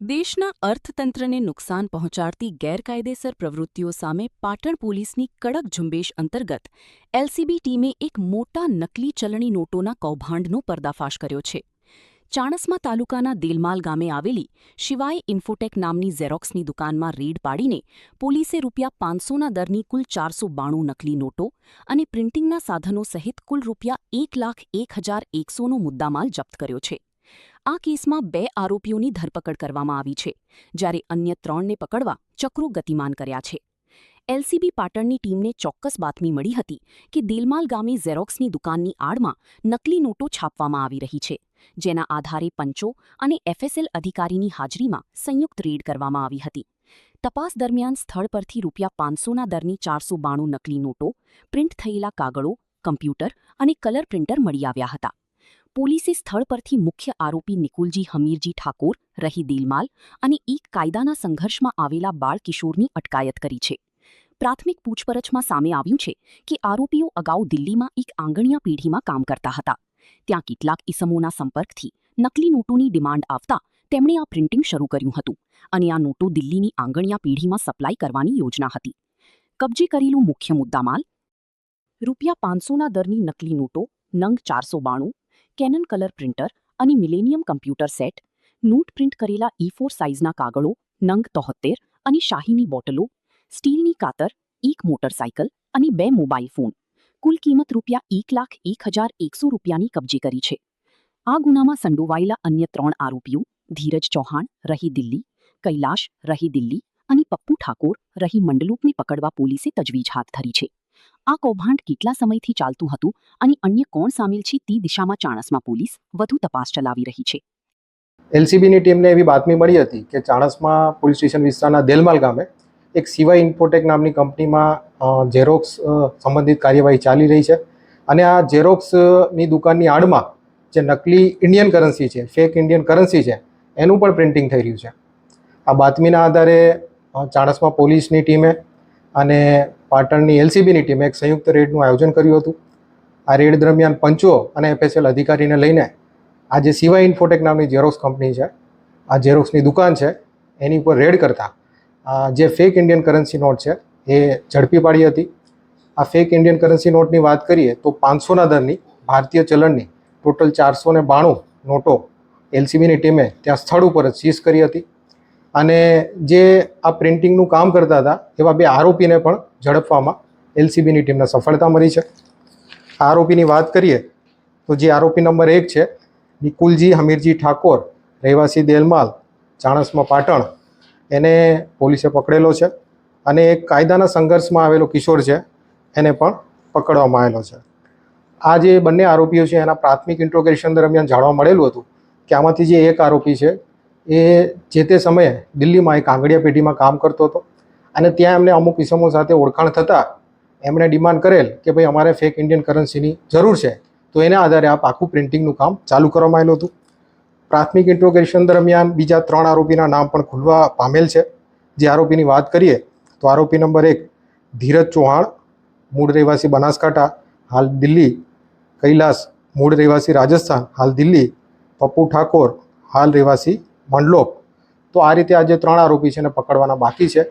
દેશના અર્થતંત્રને નુકસાન પહોંચાડતી ગેરકાયદેસર પ્રવૃત્તિઓ સામે પાટણ પોલીસની કડક ઝુંબેશ અંતર્ગત એલસીબી ટીમે એક મોટા નકલી ચલણી નોટોના કૌભાંડનો પર્દાફાશ કર્યો છે. ચાણસ્મા તાલુકાના દેલમાલ ગામે આવેલી શિવાય ઇન્ફોટેક નામની ઝેરોક્સની દુકાનમાં રેડ પાડીને પોલીસે ₹500ના દરની કુલ 492 નકલી નોટો અને પ્રિન્ટિંગના સાધનો સહિત કુલ ₹1,01,100નો મુદ્દામાલ જપ્ત કર્યો છે. આ કેસમાં 2 આરોપીઓની ધરપકડ કરવામાં આવી છે, જ્યારે અન્ય 3ને પકડવા ચક્રો ગતિમાન કર્યા છે. એલસીબી પાટણની ટીમને ચોક્કસ બાતમી મળી હતી કે દેલમાલ ગામે ઝેરોક્સની દુકાનની આડમાં નકલી નોટો છાપવામાં આવી રહી છે, જેના આધારે પંચો અને એફએસએલ અધિકારીની હાજરીમાં સંયુક્ત રેડ કરવામાં આવી હતી. તપાસ દરમિયાન સ્થળ પરથી ₹500ના દરની 492 નકલી નોટો, પ્રિન્ટ થયેલા કાગળો, કમ્પ્યુટર અને કલર પ્રિન્ટર મળી આવ્યા હતા. પોલીસે સ્થળ પરથી મુખ્ય આરોપી નિકુલજી હમીરજી ઠાકોર રહી દેલમાલ અને એક કાયદાના સંઘર્ષમાં આવેલા બાળ કિશોરની અટકાયત કરી છે. પ્રાથમિક પૂછપરછમાં સામે આવ્યું છે કે આરોપીઓ અગાઉ દિલ્હીમાં એક આંગણિયા પેઢીમાં કામ કરતા હતા. ત્યાં કેટલાક ઇસમોના સંપર્કથી નકલી નોટોની ડિમાન્ડ આવતા તેમણે આ પ્રિન્ટિંગ શરૂ કર્યું હતું અને આ નોટો દિલ્હીની આંગણિયા પેઢીમાં સપ્લાય કરવાની યોજના હતી. કબજે કરેલું મુખ્ય મુદ્દામાલ ₹500ના દરની નકલી નોટો નંગ 492, કેનન કલર પ્રિન્ટર અને millennium computer set, note print કરેલા E4 સાઇઝના કાગળો નંગ 73 અને શાહીની બોટલો, સ્ટીલની કાતર, એક મોટરસાયકલ અને 2 મોબાઈલ ફોન, કુલ કિંમત ₹1,01,100ની કબજે કરી છે. આ ગુનામાં સંડોવાયેલા અન્ય 3 આરોપીઓ ધીરજ ચૌહાણ રહી દિલ્હી, કૈલાશ રહી દિલ્હી અને પપ્પુ ઠાકોર રહી મંડલુપને પકડવા પોલીસે તજવીજ હાથ ધરી છે. આ કૌભાંડ કેટલા સમયથી ચાલતું હતું અને અન્ય કોણ સામેલ છે તે દિશામાં ચાણસ્મા પોલીસ વધુ તપાસ ચલાવી રહી છે. એલસીબીની ટીમને એવી બાતમી મળી હતી કે ચાણસ્મા પોલીસ સ્ટેશન વિસ્તારના દેલમાલ ગામે એક શિવાય ઇન્ફોટેક નામની કંપનીમાં ઝેરોક્સ સંબંધિત કાર્યવાહી ચાલી રહી છે અને આ ઝેરોક્સની દુકાનની આડમાં જે નકલી ઇન્ડિયન કરન્સી છે, ફેક ઇન્ડિયન કરન્સી છે, એનું પણ પ્રિન્ટિંગ થઈ રહ્યું છે. આ બાતમીના આધારે ચાણસ્મા પોલીસની ટીમે અને પાટણની એલસીબીની ટીમે એક સંયુક્ત રેડનું આયોજન કર્યું હતું. આ રેડ દરમિયાન પંચો અને એફએસએલ અધિકારીને લઈને આ જે શિવાય ઇન્ફોટેક નામની ઝેરોક્સ કંપની છે, આ ઝેરોક્સની દુકાન છે, એની ઉપર રેડ કરતા જે ફેક ઇન્ડિયન કરન્સી નોટ છે એ ઝડપી પાડી હતી. આ ફેક ઇન્ડિયન કરન્સી નોટની વાત કરીએ તો 500ના દરની ભારતીય ચલણની ટોટલ 492 નોટો એલસીબીની ટીમે ત્યાં સ્થળ ઉપર જ સીઝ કરી હતી અને જે આ પ્રિન્ટિંગનું કામ કરતા હતા એવા 2 આરોપીને પણ ઝડપવામાં એલસીબીની ટીમને સફળતા મળી છે. આરોપીની વાત કરીએ તો જે આરોપી નંબર 1 છે નિકુલજી હમીરજી ઠાકોર રહેવાસી દેલમાલ ચાણસ્મા પાટણ, એને પોલીસે પકડેલો છે અને એક કાયદાના સંઘર્ષમાં આવેલો કિશોર છે એને પણ પકડવામાં આવેલો છે. આ જે બંને આરોપીઓ છે એના પ્રાથમિક ઇન્ટ્રોગેશન દરમિયાન જાણવા મળેલું હતું કે આમાંથી જે એક આરોપી છે એ જે તે સમયે દિલ્હીમાં એક આંગણિયા પેઢીમાં કામ કરતો હતો અને ત્યાં એમને અમુક ઇસમો સાથે ઓળખાણ થતાં એમણે ડિમાન્ડ કરેલ કે ભાઈ અમારે ફેક ઇન્ડિયન કરન્સીની જરૂર છે, તો એના આધારે આ આખું પ્રિન્ટિંગનું કામ ચાલુ કરવામાં આવેલું હતું. પ્રાથમિક ઇન્ટ્રોગેશન દરમિયાન બીજા 3 આરોપીના નામ પણ ખુલવા પામેલ છે. જે આરોપીની વાત કરીએ તો આરોપી નંબર 1 ધીરજ ચૌહાણ, મૂળ રહેવાસી બનાસકાંઠા, હાલ દિલ્હી, કૈલાશ, મૂળ રહેવાસી રાજસ્થાન, હાલ દિલ્હી, પપ્પુ ઠાકોર, હાલ રહેવાસી મંડલોપ. તો આ રીતે આ જે 3 આરોપી છે એને પકડવાના બાકી છે.